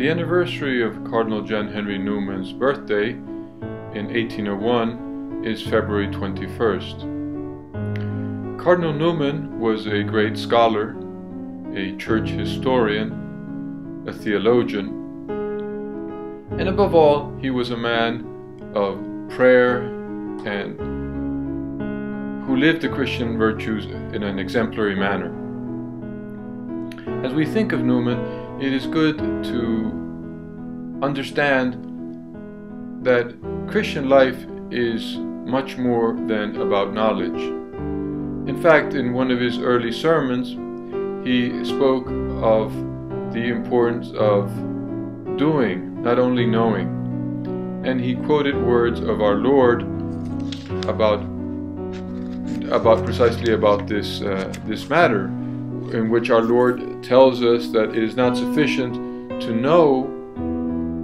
The anniversary of Cardinal John Henry Newman's birthday in 1801 is February 21st. Cardinal Newman was a great scholar, a church historian, a theologian, and above all, he was a man of prayer and who lived the Christian virtues in an exemplary manner. As we think of Newman, it is good to understand that Christian life is much more than about knowledge. In fact, in one of his early sermons, he spoke of the importance of doing, not only knowing. And he quoted words of our Lord precisely about this matter, in which our Lord tells us that it is not sufficient to know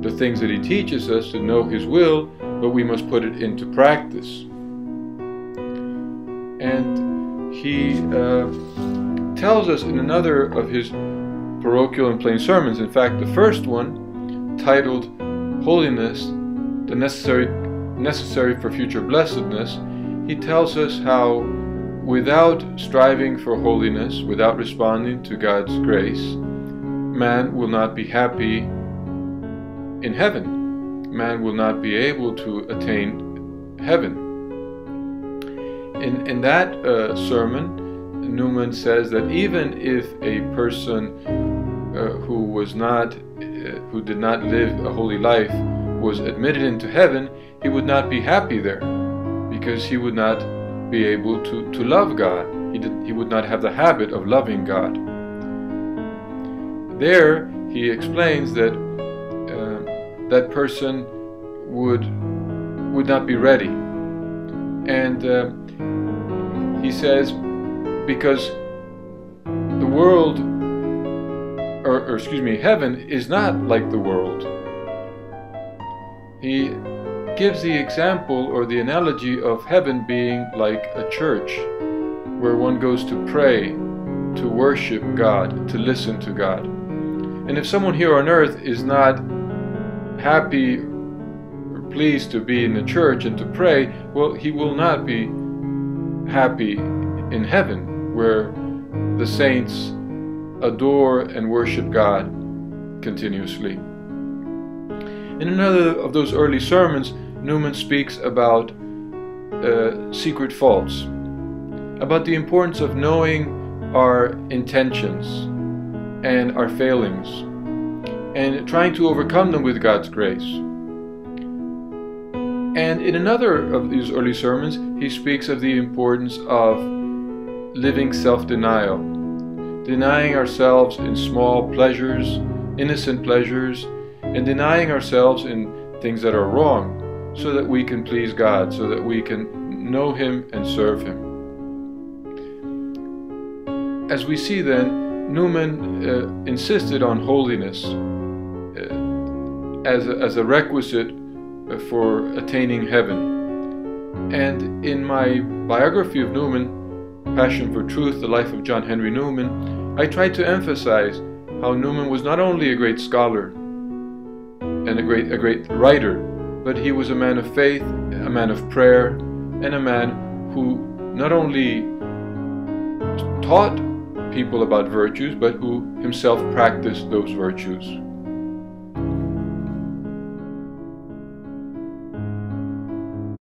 the things that He teaches us, to know His will, but we must put it into practice. And he tells us in another of his parochial and plain sermons, in fact the first one, titled Holiness, the necessary for future blessedness, he tells us how without striving for holiness, without responding to God's grace, man will not be happy in heaven. Man will not be able to attain heaven. In that sermon, Newman says that even if a person who did not live a holy life was admitted into heaven, he would not be happy there, because he would not be able to love God. He would not have the habit of loving God. There he explains that that person would not be ready, and he says because the world, or excuse me, heaven is not like the world. He gives the example or the analogy of heaven being like a church where one goes to pray, to worship God, to listen to God. And if someone here on earth is not happy or pleased to be in the church and to pray, well, he will not be happy in heaven, where the saints adore and worship God continuously. In another of those early sermons, Newman speaks about secret faults, about the importance of knowing our intentions and our failings, and trying to overcome them with God's grace. And in another of these early sermons, he speaks of the importance of living self-denial, denying ourselves in small pleasures, innocent pleasures, and denying ourselves in things that are wrong, so that we can please God, so that we can know Him and serve Him. As we see then, Newman insisted on holiness as a requisite for attaining heaven. And in my biography of Newman, Passion for Truth, The Life of John Henry Newman, I tried to emphasize how Newman was not only a great scholar and a great writer, but he was a man of faith, a man of prayer, and a man who not only taught people about virtues, but who himself practiced those virtues.